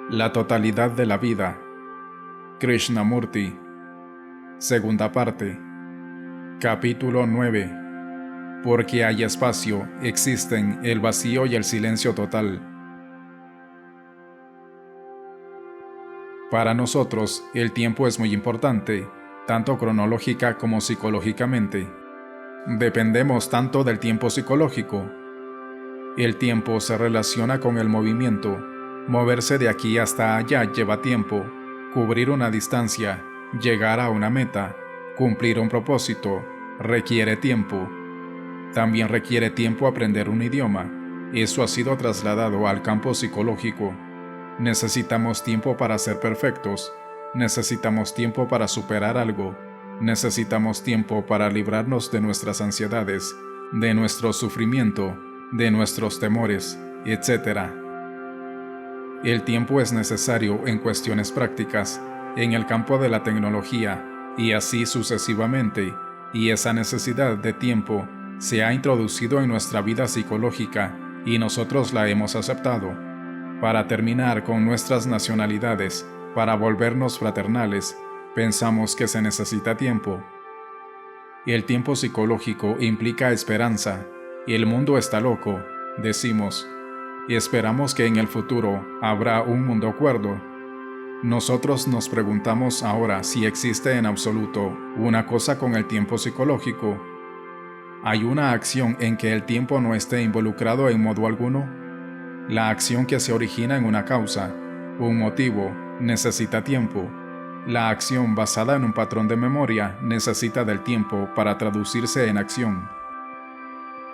La totalidad de la vida. Krishnamurti. Segunda parte. Capítulo 9. Porque hay espacio, existen el vacío y el silencio total. Para nosotros, el tiempo es muy importante, tanto cronológica como psicológicamente. Dependemos tanto del tiempo psicológico. El tiempo se relaciona con el movimiento. Moverse de aquí hasta allá lleva tiempo. Cubrir una distancia, llegar a una meta, cumplir un propósito, requiere tiempo. También requiere tiempo aprender un idioma. Eso ha sido trasladado al campo psicológico. Necesitamos tiempo para ser perfectos. Necesitamos tiempo para superar algo. Necesitamos tiempo para librarnos de nuestras ansiedades, de nuestro sufrimiento, de nuestros temores, etc. El tiempo es necesario en cuestiones prácticas, en el campo de la tecnología, y así sucesivamente, y esa necesidad de tiempo se ha introducido en nuestra vida psicológica y nosotros la hemos aceptado. Para terminar con nuestras nacionalidades, para volvernos fraternales, pensamos que se necesita tiempo. El tiempo psicológico implica esperanza. El mundo está loco, decimos, y esperamos que en el futuro habrá un mundo cuerdo. Nosotros nos preguntamos ahora si existe en absoluto una cosa con el tiempo psicológico. ¿Hay una acción en que el tiempo no esté involucrado en modo alguno? La acción que se origina en una causa, un motivo, necesita tiempo. La acción basada en un patrón de memoria necesita del tiempo para traducirse en acción.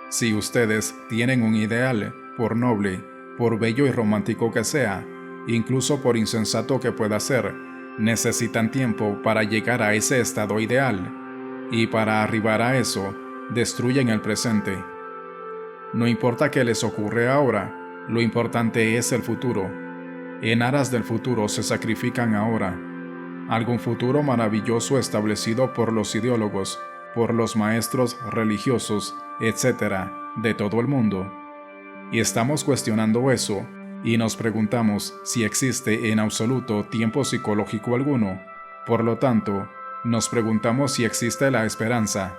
Si ustedes tienen un ideal, por noble, por bello y romántico que sea, incluso por insensato que pueda ser, necesitan tiempo para llegar a ese estado ideal, y para arribar a eso, destruyen el presente. No importa qué les ocurre ahora, lo importante es el futuro. En aras del futuro se sacrifican ahora. Algún futuro maravilloso establecido por los ideólogos, por los maestros religiosos, etc., de todo el mundo. Y estamos cuestionando eso, y nos preguntamos si existe en absoluto tiempo psicológico alguno. Por lo tanto, nos preguntamos si existe la esperanza.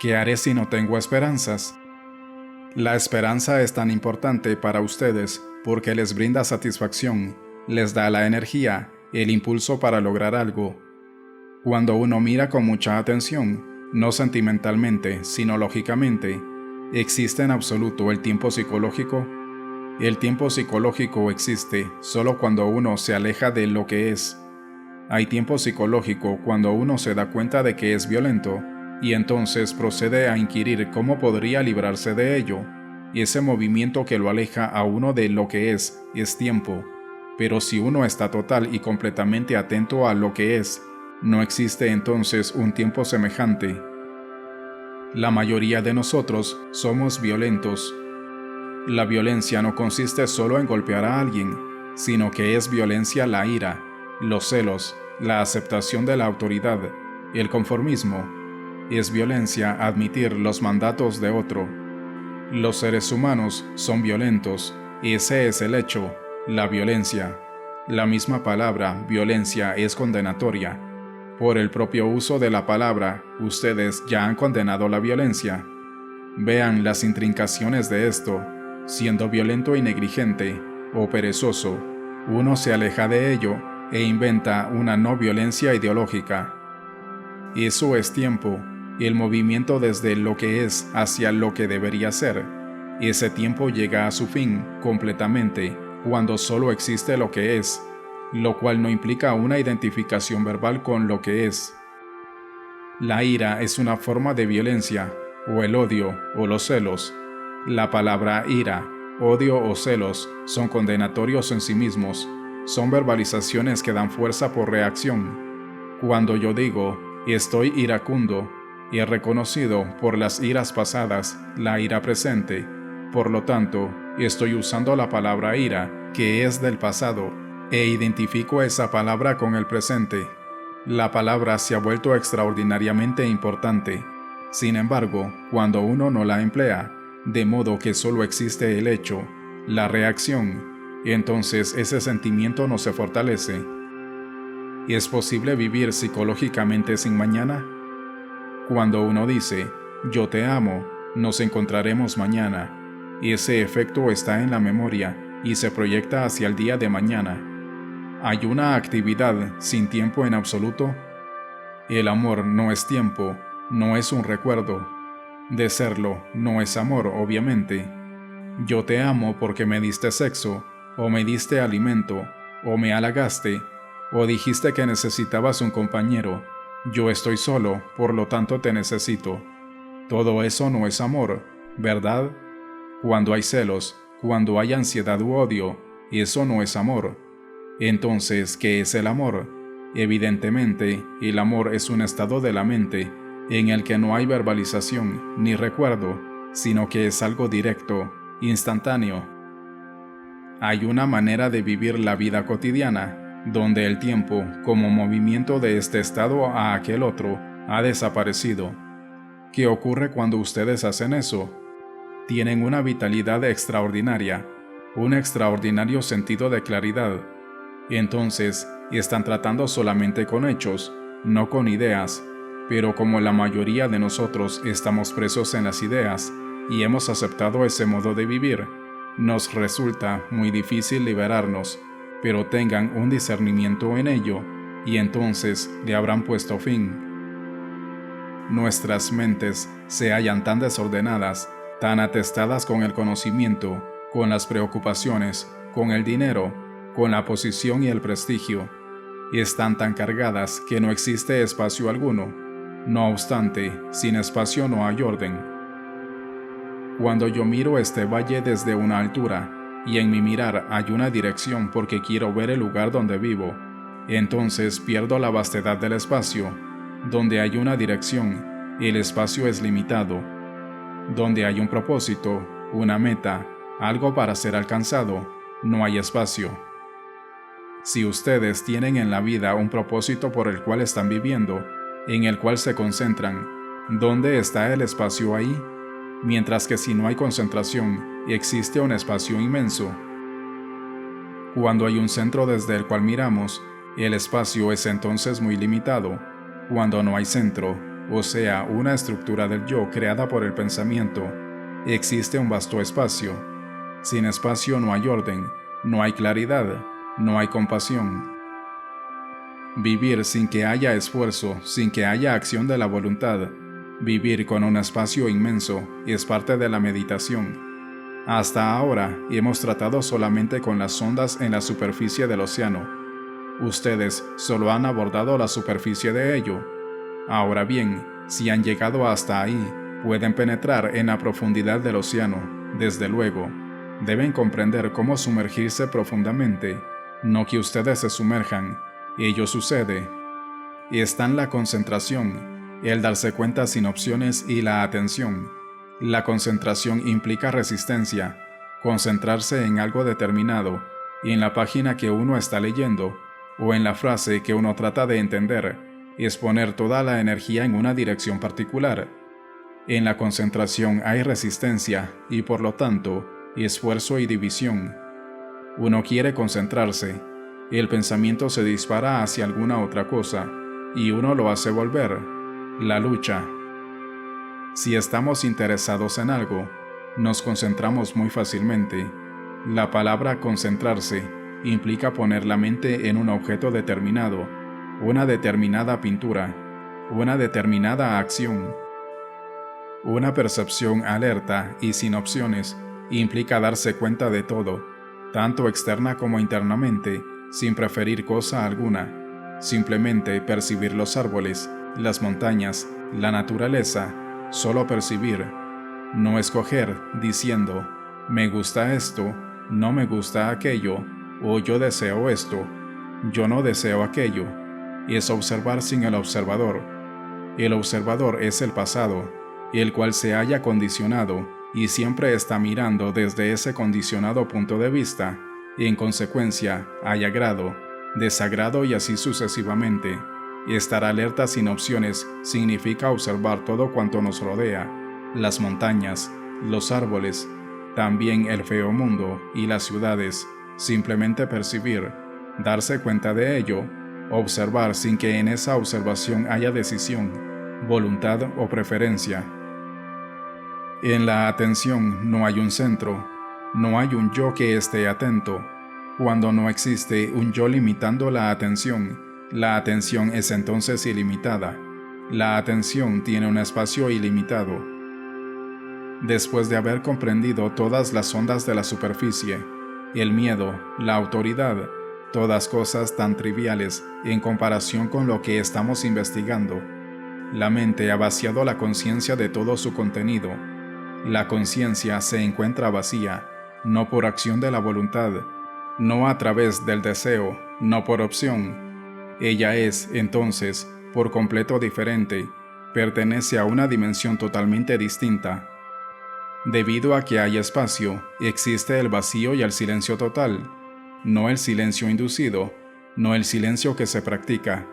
¿Qué haré si no tengo esperanzas? La esperanza es tan importante para ustedes porque les brinda satisfacción, les da la energía, el impulso para lograr algo. Cuando uno mira con mucha atención, no sentimentalmente, sino lógicamente, ¿existe en absoluto el tiempo psicológico? El tiempo psicológico existe solo cuando uno se aleja de lo que es. Hay tiempo psicológico cuando uno se da cuenta de que es violento, y entonces procede a inquirir cómo podría librarse de ello. Ese movimiento que lo aleja a uno de lo que es tiempo. Pero si uno está total y completamente atento a lo que es, no existe entonces un tiempo semejante. La mayoría de nosotros somos violentos. La violencia no consiste solo en golpear a alguien, sino que es violencia la ira, los celos, la aceptación de la autoridad, el conformismo. Es violencia admitir los mandatos de otro. Los seres humanos son violentos, ese es el hecho, la violencia. La misma palabra violencia es condenatoria. Por el propio uso de la palabra, ustedes ya han condenado la violencia. Vean las intrincaciones de esto. Siendo violento y negligente, o perezoso, uno se aleja de ello e inventa una no violencia ideológica. Eso es tiempo, el movimiento desde lo que es hacia lo que debería ser. Ese tiempo llega a su fin completamente cuando solo existe lo que es, lo cual no implica una identificación verbal con lo que es. La ira es una forma de violencia, o el odio, o los celos. La palabra ira, odio o celos son condenatorios en sí mismos, son verbalizaciones que dan fuerza por reacción. Cuando yo digo, estoy iracundo, he reconocido por las iras pasadas la ira presente, por lo tanto, estoy usando la palabra ira, que es del pasado, e identifico esa palabra con el presente. La palabra se ha vuelto extraordinariamente importante. Sin embargo, cuando uno no la emplea, de modo que solo existe el hecho, la reacción, entonces ese sentimiento no se fortalece. ¿Es posible vivir psicológicamente sin mañana? Cuando uno dice, yo te amo, nos encontraremos mañana, ese efecto está en la memoria y se proyecta hacia el día de mañana. ¿Hay una actividad sin tiempo en absoluto? El amor no es tiempo, no es un recuerdo. De serlo, no es amor, obviamente. Yo te amo porque me diste sexo, o me diste alimento, o me halagaste, o dijiste que necesitabas un compañero. Yo estoy solo, por lo tanto te necesito. Todo eso no es amor, ¿verdad? Cuando hay celos, cuando hay ansiedad u odio, eso no es amor. Entonces, ¿qué es el amor? Evidentemente, el amor es un estado de la mente en el que no hay verbalización ni recuerdo, sino que es algo directo, instantáneo. Hay una manera de vivir la vida cotidiana, donde el tiempo, como movimiento de este estado a aquel otro, ha desaparecido. ¿Qué ocurre cuando ustedes hacen eso? Tienen una vitalidad extraordinaria, un extraordinario sentido de claridad. Entonces, están tratando solamente con hechos, no con ideas, pero como la mayoría de nosotros estamos presos en las ideas y hemos aceptado ese modo de vivir, nos resulta muy difícil liberarnos, pero tengan un discernimiento en ello y entonces le habrán puesto fin. Nuestras mentes se hallan tan desordenadas, tan atestadas con el conocimiento, con las preocupaciones, con el dinero, con la posición y el prestigio. Están tan cargadas que no existe espacio alguno. No obstante, sin espacio no hay orden. Cuando yo miro este valle desde una altura, y en mi mirar hay una dirección porque quiero ver el lugar donde vivo, entonces pierdo la vastedad del espacio. Donde hay una dirección, el espacio es limitado. Donde hay un propósito, una meta, algo para ser alcanzado, no hay espacio. Si ustedes tienen en la vida un propósito por el cual están viviendo, en el cual se concentran, ¿dónde está el espacio ahí? Mientras que si no hay concentración, existe un espacio inmenso. Cuando hay un centro desde el cual miramos, el espacio es entonces muy limitado. Cuando no hay centro, o sea, una estructura del yo creada por el pensamiento, existe un vasto espacio. Sin espacio no hay orden, no hay claridad, no hay compasión. Vivir sin que haya esfuerzo, sin que haya acción de la voluntad, vivir con un espacio inmenso, es parte de la meditación. Hasta ahora hemos tratado solamente con las ondas en la superficie del océano. Ustedes solo han abordado la superficie de ello. Ahora bien, si han llegado hasta ahí, pueden penetrar en la profundidad del océano. Desde luego, deben comprender cómo sumergirse profundamente, no que ustedes se sumerjan. Ello sucede. Están la concentración, el darse cuenta sin opciones y la atención. La concentración implica resistencia, concentrarse en algo determinado, y en la página que uno está leyendo, o en la frase que uno trata de entender, es poner toda la energía en una dirección particular. En la concentración hay resistencia y por lo tanto, esfuerzo y división. Uno quiere concentrarse, el pensamiento se dispara hacia alguna otra cosa, y uno lo hace volver, la lucha. Si estamos interesados en algo, nos concentramos muy fácilmente. La palabra concentrarse implica poner la mente en un objeto determinado, una determinada pintura, una determinada acción. Una percepción alerta y sin opciones implica darse cuenta de todo, tanto externa como internamente, sin preferir cosa alguna, simplemente percibir los árboles, las montañas, la naturaleza, solo percibir, no escoger diciendo, me gusta esto, no me gusta aquello, o yo deseo esto, yo no deseo aquello. Es observar sin el observador. El observador es el pasado, el cual se haya condicionado y siempre está mirando desde ese condicionado punto de vista, y en consecuencia hay agrado, desagrado y así sucesivamente. Estar alerta sin opciones significa observar todo cuanto nos rodea, las montañas, los árboles, también el feo mundo y las ciudades, simplemente percibir, darse cuenta de ello, observar sin que en esa observación haya decisión, voluntad o preferencia. En la atención no hay un centro, no hay un yo que esté atento. Cuando no existe un yo limitando la atención es entonces ilimitada. La atención tiene un espacio ilimitado. Después de haber comprendido todas las ondas de la superficie, el miedo, la autoridad, todas cosas tan triviales en comparación con lo que estamos investigando, la mente ha vaciado la conciencia de todo su contenido. La conciencia se encuentra vacía, no por acción de la voluntad, no a través del deseo, no por opción. Ella es, entonces, por completo diferente, pertenece a una dimensión totalmente distinta. Debido a que hay espacio, existe el vacío y el silencio total, no el silencio inducido, no el silencio que se practica.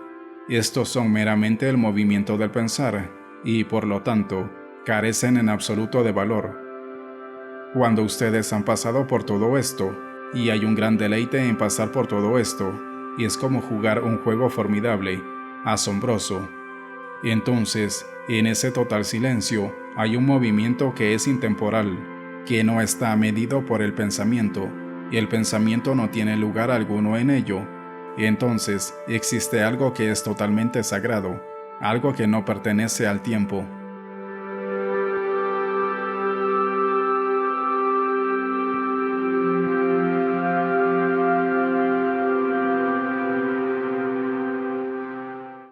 Estos son meramente el movimiento del pensar, y por lo tanto, carecen en absoluto de valor. Cuando ustedes han pasado por todo esto, y hay un gran deleite en pasar por todo esto, es como jugar un juego formidable, asombroso. Entonces, en ese total silencio, hay un movimiento que es intemporal, que no está medido por el pensamiento, y el pensamiento no tiene lugar alguno en ello. Entonces, existe algo que es totalmente sagrado, algo que no pertenece al tiempo.